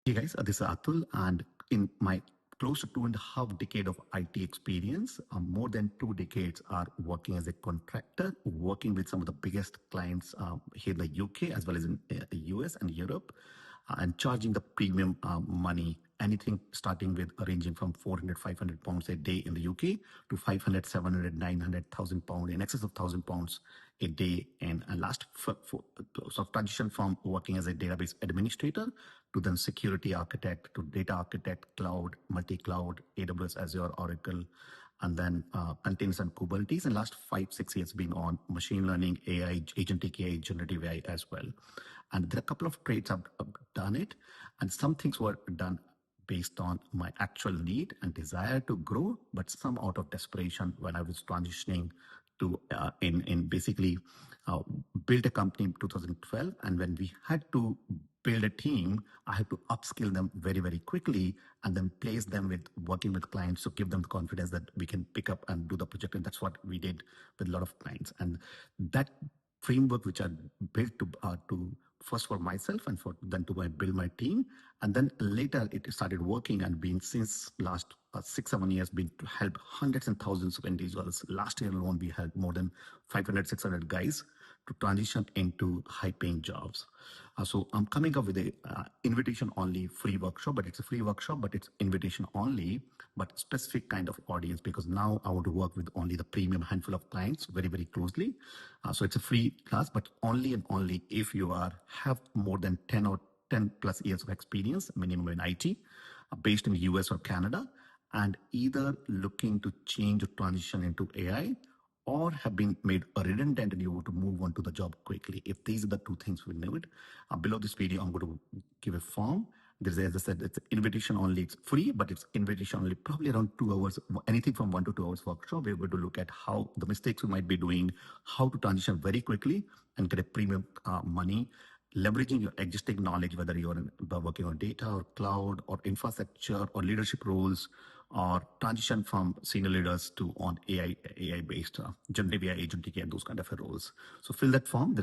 Hey guys, this is Atul, and in my close to 2.5 decades of IT experience, more than 2 decades are working as a contractor, working with some of the biggest clients here in the UK as well as in the US and Europe, and charging the premium money, anything starting with ranging from 400, 500 pounds a day in the UK to 500, 700, 900,000 pounds, in excess of 1,000 pounds a day. And last so transition from working as a database administrator to then security architect to data architect, cloud, multi-cloud, AWS, Azure, Oracle, and then containers and Kubernetes. And last 5-6 years been on machine learning, AI, agentic AI, generative AI as well. And there are a couple of trades I've done it, and some things were done based on my actual need and desire to grow, but some out of desperation when I was transitioning to in basically build a company in 2012. And when we had to build a team, I had to upskill them very, very quickly and then place them with working with clients to give them the confidence that we can pick up and do the project. And that's what we did with a lot of clients. And that framework which I built to first for myself and for then to build my team, and then later it started working and been since last 6-7 years been to help hundreds and thousands of individuals. Last year alone we had more than 500-600 guys to transition into high-paying jobs. So I'm coming up with a invitation-only free workshop, but it's a free workshop, but it's invitation-only, but specific kind of audience, because now I want to work with only the premium handful of clients very, very closely. So it's a free class, but only and only if you have more than 10 or 10 plus years of experience, minimum in IT, based in the US or Canada, and either looking to change or transition into AI, or have been made redundant and you want to move on to the job quickly. If these are the two things we need, below this video, I'm going to give a form. There's, as I said, it's invitation only. It's free, but it's invitation only, probably around 2 hours, anything from 1 to 2 hours workshop. We're going to look at how the mistakes we might be doing, how to transition very quickly and get a premium money, leveraging your existing knowledge, whether you're working on data or cloud or infrastructure or leadership roles, or transition from senior leaders to on AI-based generative AI, agentic AI, those kind of roles. So fill that form.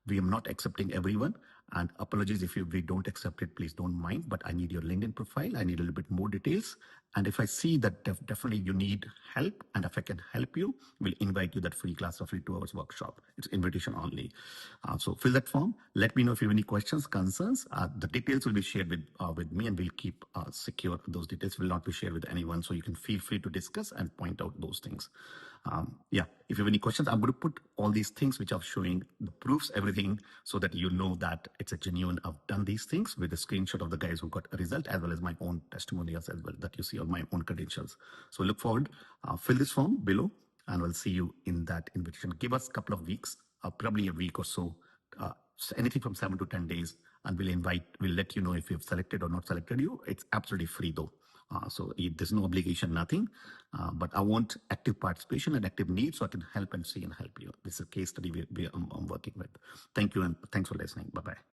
We are not accepting everyone, and apologies if we don't accept it, please don't mind, but I need your LinkedIn profile. I need a little bit more details. And if I see that definitely you need help, and if I can help you, we'll invite you that free class or free 2 hours workshop. It's invitation only. So fill that form. Let me know if you have any questions, concerns. The details will be shared with me, and we'll keep secure. Those details will not be shared with anyone. So you can feel free to discuss and point out those things. Yeah, if you have any questions, I'm going to put all these things which are showing the proofs, everything, so that you know that it's a genuine, I've done these things with a screenshot of the guys who got a result, as well as my own testimonials as well that you see on my own credentials. So look forward, fill this form below, and we'll see you in that invitation. Give us a couple of weeks, probably a week or so, anything from 7 to 10 days, and we'll let you know if you've selected or not selected you. It's absolutely free though. So there's no obligation, nothing, but I want active participation and active need so I can help and see and help you. This is a case study I'm working with. Thank you, and thanks for listening. Bye-bye.